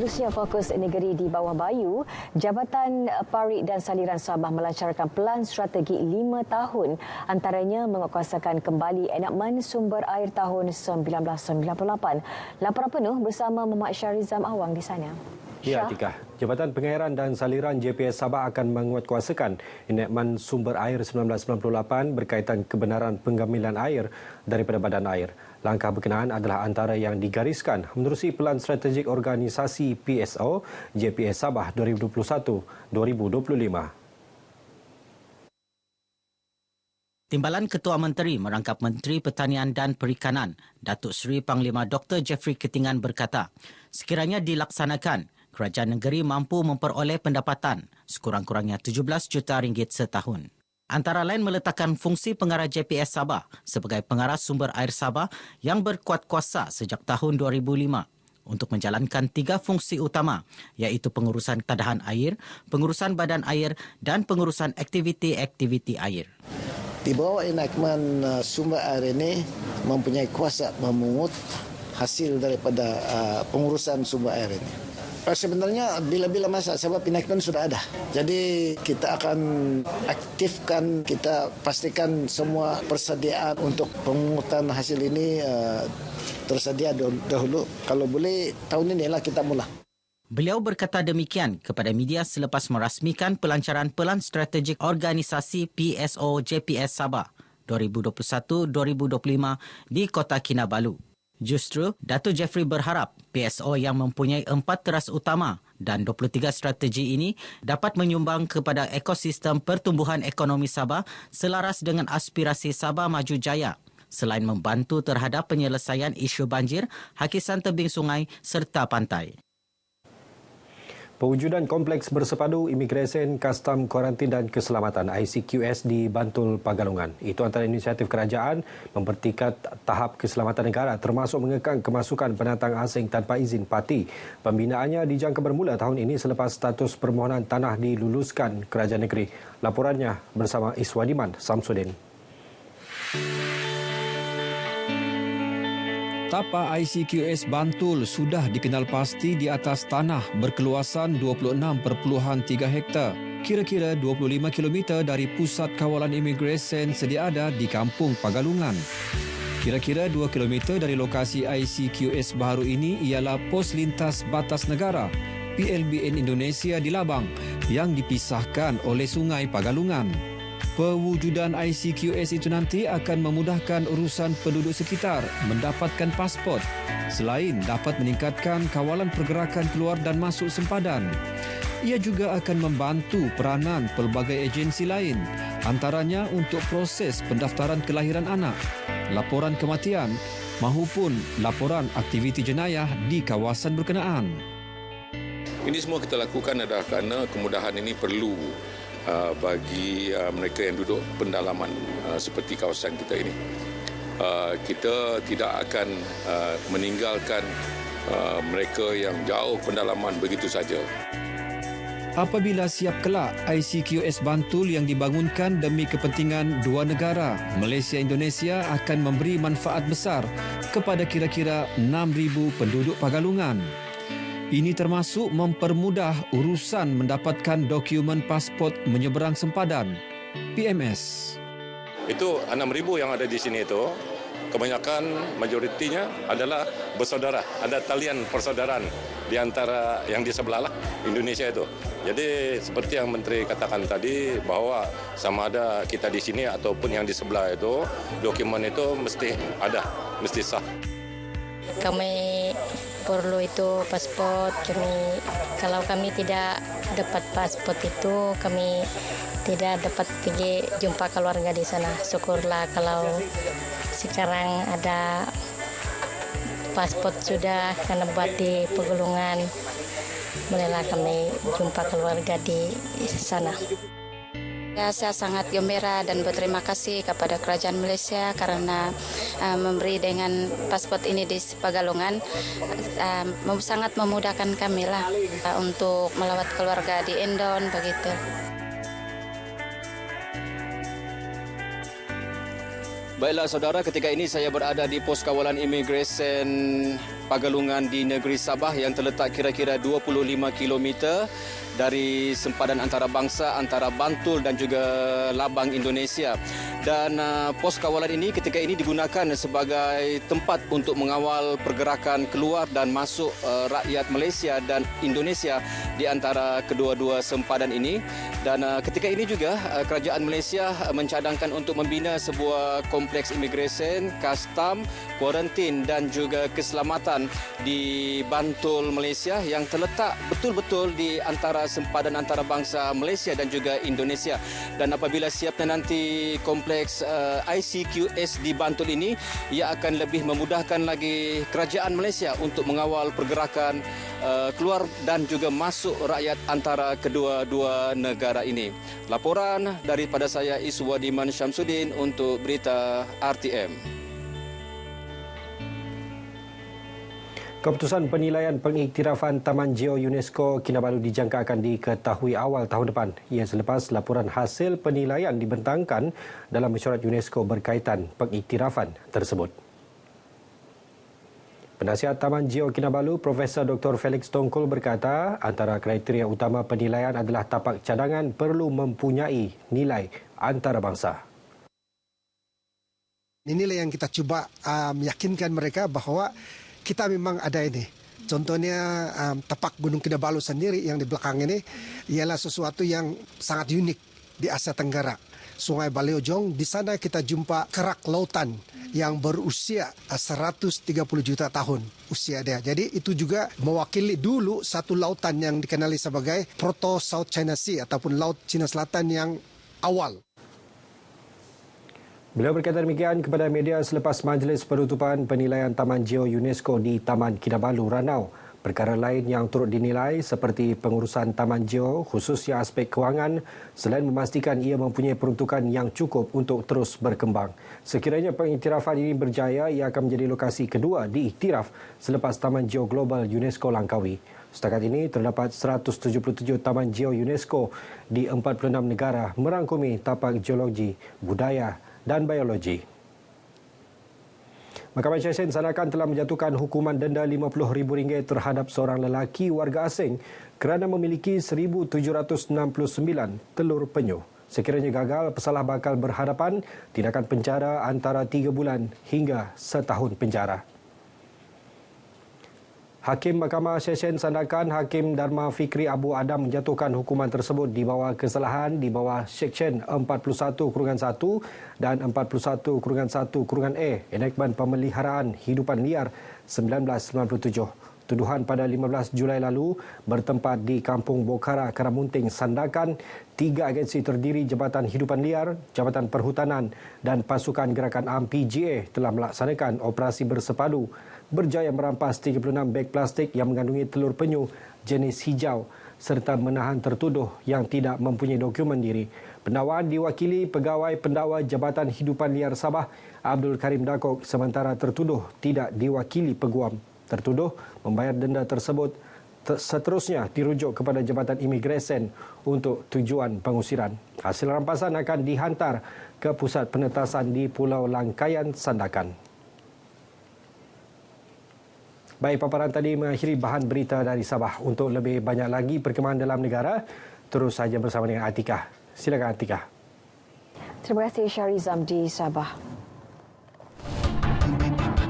Seterusnya, fokus negeri di bawah Bayu, Jabatan Parit dan Saliran Sabah melancarkan pelan strategi 5 tahun, antaranya menguatkuasakan kembali enakmen sumber air tahun 1998. Laporan penuh bersama Muhammad Syarizam Awang di sana. Ya, Tika. Jabatan Pengairan dan Saliran JPS Sabah akan menguatkuasakan enakmen sumber air 1998 berkaitan kebenaran penggamilan air daripada badan air. Langkah berkenaan adalah antara yang digariskan menerusi Pelan Strategik Organisasi PSO JPS Sabah 2021-2025. Timbalan Ketua Menteri merangkap Menteri Pertanian dan Perikanan, Datuk Seri Panglima Dr. Jeffrey Ketingan berkata, sekiranya dilaksanakan, kerajaan negeri mampu memperoleh pendapatan sekurang-kurangnya 17 juta ringgit setahun. Antara lain meletakkan fungsi pengarah JPS Sabah sebagai pengarah sumber air Sabah yang berkuat kuasa sejak tahun 2005 untuk menjalankan 3 fungsi utama, iaitu pengurusan tadahan air, pengurusan badan air dan pengurusan aktiviti-aktiviti air. Di bawah enakmen sumber air ini mempunyai kuasa memungut hasil daripada pengurusan sumber air ini. Sebenarnya bila-bila masa sebab enakmen sudah ada. Jadi kita akan aktifkan, kita pastikan semua persediaan untuk pemungutan hasil ini tersedia dahulu. Kalau boleh tahun inilah kita mula. Beliau berkata demikian kepada media selepas merasmikan pelancaran Pelan Strategik Organisasi PSO JPS Sabah 2021-2025 di Kota Kinabalu. Justru, Datuk Jeffrey berharap PSO yang mempunyai 4 teras utama dan 23 strategi ini dapat menyumbang kepada ekosistem pertumbuhan ekonomi Sabah selaras dengan aspirasi Sabah Maju Jaya, selain membantu terhadap penyelesaian isu banjir, hakisan tebing sungai serta pantai. Pewujudan Kompleks Bersepadu Imigresen, Kastam, Kuarantin dan Keselamatan ICQS di Bantul, Pagalungan. Itu antara inisiatif kerajaan mempertingkat tahap keselamatan negara termasuk mengekang kemasukan pendatang asing tanpa izin parti. Pembinaannya dijangka bermula tahun ini selepas status permohonan tanah diluluskan kerajaan negeri. Laporannya bersama Iswadiman Samsudin. Tapak ICQS Bantul sudah dikenal pasti di atas tanah berkeluasan 26.3 hektar. Kira-kira 25 km dari pusat kawalan imigresen sedia ada di Kampung Pagalungan. Kira-kira 2 km dari lokasi ICQS baru ini ialah Pos Lintas Batas Negara PLBN Indonesia di Labang yang dipisahkan oleh Sungai Pagalungan. Pewujudan ICQS itu nanti akan memudahkan urusan penduduk sekitar mendapatkan pasport, selain dapat meningkatkan kawalan pergerakan keluar dan masuk sempadan. Ia juga akan membantu peranan pelbagai agensi lain, antaranya untuk proses pendaftaran kelahiran anak, laporan kematian mahupun laporan aktiviti jenayah di kawasan berkenaan. Ini semua kita lakukan adalah kerana kemudahan ini perlu bagi mereka yang duduk pendalaman seperti kawasan kita ini. Kita tidak akan meninggalkan mereka yang jauh pendalaman begitu saja. Apabila siap kelak, ICQS Bantul yang dibangunkan demi kepentingan dua negara, Malaysia-Indonesia akan memberi manfaat besar kepada kira-kira 6,000 penduduk Pagalungan. Ini termasuk mempermudah urusan mendapatkan dokumen pasport menyeberang sempadan, PMS. Itu 6,000 yang ada di sini itu, kebanyakan majoritinya adalah bersaudara. Ada talian persaudaraan di antara yang di sebelah lah, Indonesia itu. Jadi seperti yang Menteri katakan tadi, bahawa sama ada kita di sini ataupun yang di sebelah itu, dokumen itu mesti ada, mesti sah. Kami perlu itu pasport. Kalau kami tidak dapat pasport itu, kami tidak dapat pergi jumpa keluarga di sana. Syukurlah kalau sekarang ada pasport sudah karena buat di Pagalungan, mulailah kami jumpa keluarga di sana. Ya, saya sangat gembira dan berterima kasih kepada Kerajaan Malaysia karena memberi dengan pasport ini di Pagalungan. Sangat memudahkan kami lah untuk melawat keluarga di Indon begitu. Baiklah saudara, ketika ini saya berada di pos kawalan imigresen Pagalungan di negeri Sabah yang terletak kira-kira 25 km dari sempadan antarabangsa antara Bantul dan juga Labang, Indonesia. Dan pos kawalan ini ketika ini digunakan sebagai tempat untuk mengawal pergerakan keluar dan masuk rakyat Malaysia dan Indonesia di antara kedua-dua sempadan ini. Dan ketika ini juga kerajaan Malaysia mencadangkan untuk membina sebuah kompleks imigresen, kastam, kuarantin dan juga keselamatan di Bantul, Malaysia yang terletak betul-betul di antara sempadan antarabangsa Malaysia dan juga Indonesia. Dan apabila siapnya nanti kompleks ICQS di Bantul ini, ia akan lebih memudahkan lagi kerajaan Malaysia untuk mengawal pergerakan keluar dan juga masuk rakyat antara kedua-dua negara ini. Laporan daripada saya Iswadiman Syamsuddin untuk Berita RTM. Keputusan penilaian pengiktirafan Taman Geo UNESCO Kinabalu dijangka akan diketahui awal tahun depan. Ia selepas laporan hasil penilaian dibentangkan dalam mesyuarat UNESCO berkaitan pengiktirafan tersebut. Penasihat Taman Geo Kinabalu, Profesor Dr. Felix Tongkol berkata, antara kriteria utama penilaian adalah tapak cadangan perlu mempunyai nilai antarabangsa. Inilah yang kita cuba meyakinkan mereka bahawa kita memang ada ini. Contohnya tapak Gunung Kinabalu sendiri yang di belakang ini ialah sesuatu yang sangat unik di Asia Tenggara. Sungai Baleojong, di sana kita jumpa kerak lautan yang berusia 130 juta tahun usia dia. Jadi itu juga mewakili dulu satu lautan yang dikenali sebagai Proto South China Sea ataupun Laut Cina Selatan yang awal. Beliau berkata demikian kepada media selepas majlis penutupan penilaian Taman Geo UNESCO di Taman Kinabalu, Ranau. Perkara lain yang turut dinilai seperti pengurusan Taman Geo khususnya aspek kewangan selain memastikan ia mempunyai peruntukan yang cukup untuk terus berkembang. Sekiranya pengiktirafan ini berjaya, ia akan menjadi lokasi kedua diiktiraf selepas Taman Geo Global UNESCO Langkawi. Setakat ini terdapat 177 Taman Geo UNESCO di 46 negara merangkumi tapak geologi, budaya dan biologi. Mahkamah Syariah Sandakan telah menjatuhkan hukuman denda RM50,000 terhadap seorang lelaki warga asing kerana memiliki 1,769 telur penyu. Sekiranya gagal, pesalah bakal berhadapan tindakan penjara antara 3 bulan hingga setahun penjara. Hakim Mahkamah Sesyen Sandakan, Hakim Dharma Fikri Abu Adam menjatuhkan hukuman tersebut di bawah kesalahan di bawah Seksyen 41/1 dan 41/1/A Enakmen Pemeliharaan Hidupan Liar 1997. Tuduhan pada 15 Julai lalu bertempat di Kampung Bokhara, Karamunting, Sandakan. 3 agensi terdiri Jabatan Hidupan Liar, Jabatan Perhutanan dan Pasukan Gerakan Am PGA telah melaksanakan operasi bersepadu berjaya merampas 36 beg plastik yang mengandungi telur penyu jenis hijau serta menahan tertuduh yang tidak mempunyai dokumen diri. Pendakwaan diwakili Pegawai Pendakwa Jabatan Hidupan Liar Sabah Abdul Karim Dakok, sementara tertuduh tidak diwakili peguam. Tertuduh membayar denda tersebut seterusnya dirujuk kepada Jabatan Imigresen untuk tujuan pengusiran. Hasil rampasan akan dihantar ke Pusat Penetasan di Pulau Langkayan, Sandakan. Baik, paparan tadi mengakhiri bahan berita dari Sabah. Untuk lebih banyak lagi perkembangan dalam negara, terus saja bersama dengan Atikah. Silakan Atikah. Terima kasih Syarizam di Sabah.